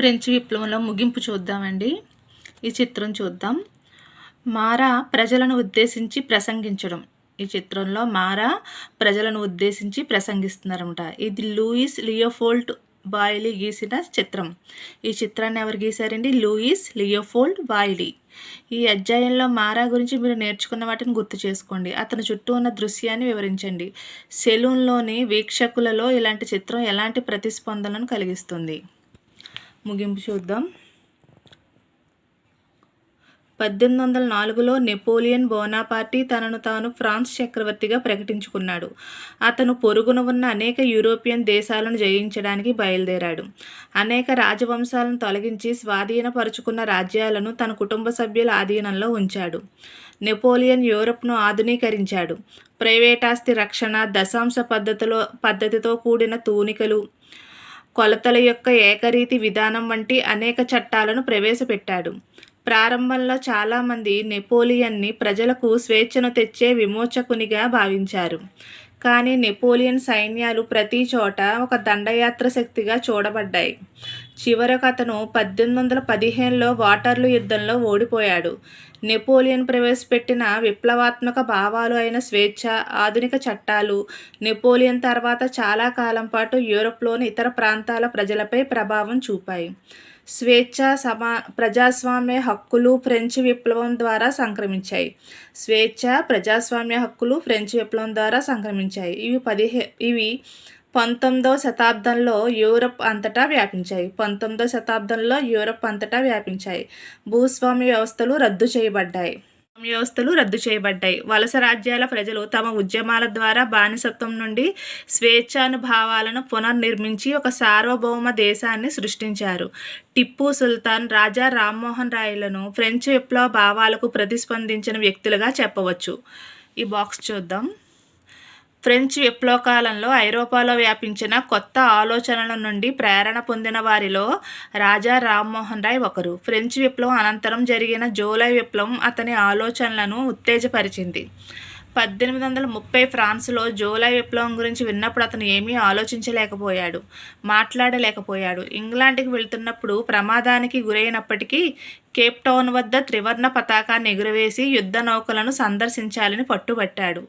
French విప్లవంలో ముగింపు చూద్దామండి. ఈ చిత్రం చూద్దాం. మారా ప్రజలను ఉద్దేశించి ప్రసంగించడం. ఈ చిత్రంలో మారా ప్రజలను ఉద్దేశించి ప్రసంగిస్తున్నారన్నమాట. ఇది లూయిస్ లియోపోల్డ్ బాయిలీ గీసిన చిత్రం. ఈ చిత్రాన్ని ఎవరు గీశారండి? Louis Leopold బాయిలీ. ఈ అధ్యాయంలో మారా గురించి మీరు నేర్చుకున్న వాటిని గుర్తు చేసుకోండి. అతని చుట్టూ ఉన్న దృశ్యాన్ని వివరించండి. సెలూన్లోని వీక్షకులలో ఇలాంటి చిత్రం ఎలాంటి ప్రతిస్పందనను కలిగిస్తుంది? ముగింపు చూద్దాం. 1804లో నెపోలియన్ బోనాపార్టీ తనను తాను ఫ్రాన్స్ చక్రవర్తిగా ప్రకటించుకున్నాడు. అతను పొరుగున ఉన్న అనేక యూరోపియన్ దేశాలను జయించడానికి బయలుదేరాడు. అనేక రాజవంశాలను తొలగించి స్వాధీనపరుచుకున్న రాజ్యాలను తన కుటుంబ సభ్యుల ఆధీనంలో ఉంచాడు. నెపోలియన్ యూరప్ను ఆధునీకరించాడు. ప్రైవేటాస్తి రక్షణ, దశాంశ పద్ధతితో కూడిన తూనికలు, కొలతల యొక్క ఏకరీతి విధానం వంటి అనేక చట్టాలను ప్రవేశపెట్టాడు. ప్రారంభంలో చాలామంది నెపోలియన్ని ప్రజలకు స్వేచ్ఛను తెచ్చే విమోచకునిగా భావించారు. కానీ నెపోలియన్ సైన్యాలు ప్రతి చోట ఒక దండయాత్ర శక్తిగా చూడబడ్డాయి. చివరకు అతను 1815లో వాటర్లూ యుద్ధంలో ఓడిపోయాడు. నెపోలియన్ ప్రవేశపెట్టిన విప్లవాత్మక భావాలు అయిన స్వేచ్ఛ, ఆధునిక చట్టాలు నెపోలియన్ తర్వాత చాలా కాలం పాటు యూరప్లోని ఇతర ప్రాంతాల ప్రజలపై ప్రభావం చూపాయి. స్వేచ్ఛ, ప్రజాస్వామ్య హక్కులు ఫ్రెంచ్ విప్లవం ద్వారా సంక్రమించాయి. స్వేచ్ఛ, ప్రజాస్వామ్య హక్కులు ఫ్రెంచ్ విప్లవం ద్వారా సంక్రమించాయి. ఇవి 19వ శతాబ్దంలో యూరప్ అంతటా వ్యాపించాయి. భూస్వామ్య వ్యవస్థలు రద్దు చేయబడ్డాయి. వలస రాజ్యాల ప్రజలు తమ ఉద్యమాల ద్వారా బానిసత్వం నుండి స్వేచ్ఛానుభావాలను పునర్నిర్మించి ఒక సార్వభౌమ దేశాన్ని సృష్టించారు. టిప్పు సుల్తాన్, రాజా రామ్మోహన్ రాయ్లను ఫ్రెంచ్ విప్లవ భావాలకు ప్రతిస్పందించిన వ్యక్తులుగా చెప్పవచ్చు. ఈ బాక్స్ చూద్దాం. ఫ్రెంచ్ విప్లవ కాలంలో ఐరోపాలో వ్యాపించిన కొత్త ఆలోచనల నుండి ప్రేరణ పొందిన వారిలో రాజా రామ్మోహన్ రాయ్ ఒకరు. ఫ్రెంచ్ విప్లవం అనంతరం జరిగిన జూలై విప్లవం అతని ఆలోచనలను ఉత్తేజపరిచింది. 1830 ఫ్రాన్స్లో జూలై విప్లవం గురించి విన్నప్పుడు అతను ఏమీ మాట్లాడలేకపోయాడు. ఇంగ్లాండ్కి వెళ్తున్నప్పుడు ప్రమాదానికి గురైనప్పటికీ కేప్ టౌన్ వద్ద త్రివర్ణ పతాకాన్ని ఎగురవేసి యుద్ధ నౌకలను సందర్శించాలని పట్టుబట్టాడు.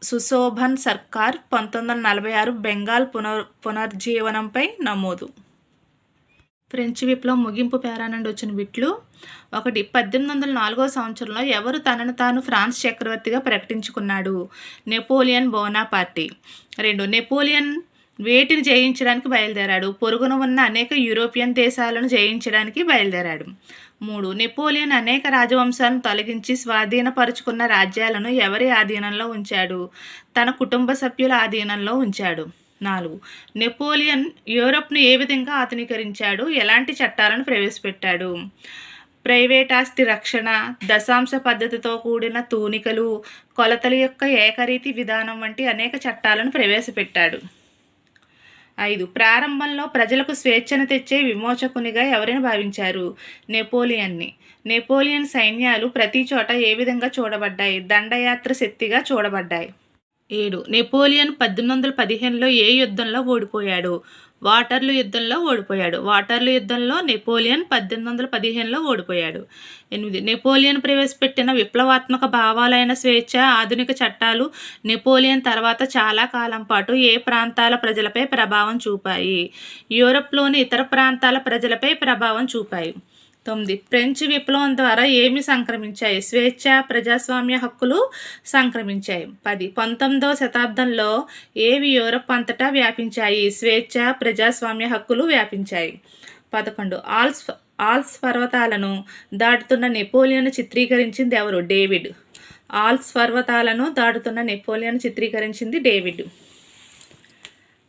సుశోభన్ సర్కార్ 1946 బెంగాల్ పునర్జీవనంపై నమోదు. ఫ్రెంచ్ విప్లవం ముగింపు పేరా నుండి వచ్చిన బిట్లు. 1. 1804వ సంవత్సరంలో ఎవరు తనను తాను ఫ్రాన్స్ చక్రవర్తిగా ప్రకటించుకున్నాడు? Napoleon Bonaparte. 2. నెపోలియన్ వేటిని జయించడానికి బయలుదేరాడు? పొరుగున ఉన్న అనేక యూరోపియన్ దేశాలను జయించడానికి బయలుదేరాడు. 3. నెపోలియన్ అనేక రాజవంశాలను తొలగించి స్వాధీనపరుచుకున్న రాజ్యాలను ఎవరి ఆధీనంలో ఉంచాడు? తన కుటుంబ సభ్యుల ఆధీనంలో ఉంచాడు. 4. నెపోలియన్ యూరప్ను ఏ విధంగా ఆధునీకరించాడు? ఎలాంటి చట్టాలను ప్రవేశపెట్టాడు? ప్రైవేట్ ఆస్తి రక్షణ, దశాంశ పద్ధతితో కూడిన తూనికలు, కొలతల యొక్క ఏకరీతి విధానం వంటి అనేక చట్టాలను ప్రవేశపెట్టాడు. 5. ప్రారంభంలో ప్రజలకు స్వేచ్ఛను తెచ్చే విమోచకునిగా ఎవరిని భావించారు? నెపోలియన్ని. నెపోలియన్ సైన్యాలు ప్రతి చోట ఏ విధంగా చూడబడ్డాయి? దండయాత్ర శక్తిగా చూడబడ్డాయి. 7. నెపోలియన్ 1815లో ఏ యుద్ధంలో ఓడిపోయాడు? వాటర్లూ యుద్ధంలో నెపోలియన్ 1815లో ఓడిపోయాడు. 8. నెపోలియన్ ప్రవేశపెట్టిన విప్లవాత్మక భావాలైన స్వేచ్ఛ, ఆధునిక చట్టాలు నెపోలియన్ తర్వాత చాలా కాలం పాటు ఏ ప్రాంతాల ప్రజలపై ప్రభావం చూపాయి? యూరప్లోని ఇతర ప్రాంతాల ప్రజలపై ప్రభావం చూపాయి. 9. ఫ్రెంచ్ విప్లవం ద్వారా ఏమి సంక్రమించాయి? స్వేచ్ఛ, ప్రజాస్వామ్య హక్కులు సంక్రమించాయి. 10. 19వ శతాబ్దంలో ఏవి యూరప్ అంతటా వ్యాపించాయి? స్వేచ్ఛ, ప్రజాస్వామ్య హక్కులు వ్యాపించాయి. 11. ఆల్ప్స్ పర్వతాలను దాటుతున్న నెపోలియన్ చిత్రీకరించింది ఎవరు? డేవిడ్. ఆల్ప్స్ పర్వతాలను దాటుతున్న నెపోలియన్ చిత్రీకరించింది డేవిడ్.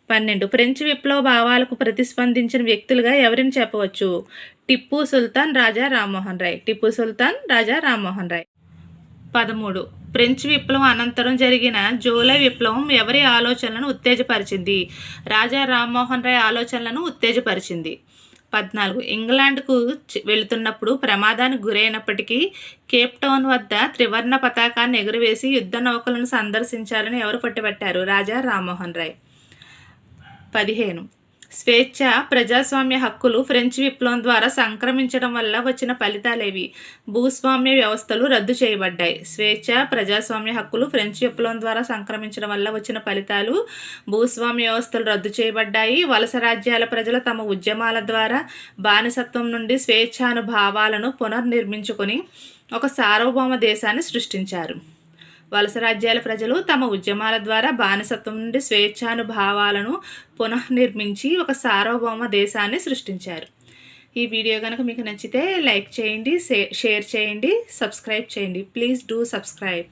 12. ఫ్రెంచ్ విప్లవ భావాలకు ప్రతిస్పందించిన వ్యక్తులుగా ఎవరిని చెప్పవచ్చు? టిప్పు సుల్తాన్, రాజా రామ్మోహన్ రాయ్. 13. ఫ్రెంచ్ విప్లవం అనంతరం జరిగిన జూలై విప్లవం ఎవరి ఆలోచనలను ఉత్తేజపరిచింది? రాజా రామ్మోహన్ రాయ్ ఆలోచనలను ఉత్తేజపరిచింది. 14. ఇంగ్లాండ్కు వెళుతున్నప్పుడు ప్రమాదానికి గురైనప్పటికీ కేప్ టౌన్ వద్ద త్రివర్ణ పతాకాన్ని ఎగురవేసి యుద్ధ నౌకలను సందర్శించాలని ఎవరు పట్టుబట్టారు? రాజా రామ్మోహన్ రాయ్. 15. స్వేచ్ఛ, ప్రజాస్వామ్య హక్కులు ఫ్రెంచ్ విప్లవం ద్వారా సంక్రమించడం వల్ల వచ్చిన ఫలితాలేవి? భూస్వామ్య వ్యవస్థలు రద్దు చేయబడ్డాయి. స్వేచ్ఛ, ప్రజాస్వామ్య హక్కులు ఫ్రెంచ్ విప్లవం ద్వారా సంక్రమించడం వల్ల వచ్చిన ఫలితాలు: భూస్వామ్య వ్యవస్థలు రద్దు చేయబడ్డాయి. వలస రాజ్యాల ప్రజలు తమ ఉద్యమాల ద్వారా బానిసత్వం నుండి స్వేచ్ఛానుభావాలను పునర్నిర్మించుకొని ఒక సార్వభౌమ దేశాన్ని సృష్టించారు. వలస రాజ్యాల ప్రజలు తమ ఉద్యమాల ద్వారా బానిసత్వం నుండి స్వేచ్ఛానుభావాలను పునఃనిర్మించి ఒక సార్వభౌమ దేశాన్ని సృష్టించారు. ఈ వీడియో కనుక మీకు నచ్చితే లైక్ చేయండి, షేర్ చేయండి, సబ్స్క్రైబ్ చేయండి. Please do subscribe.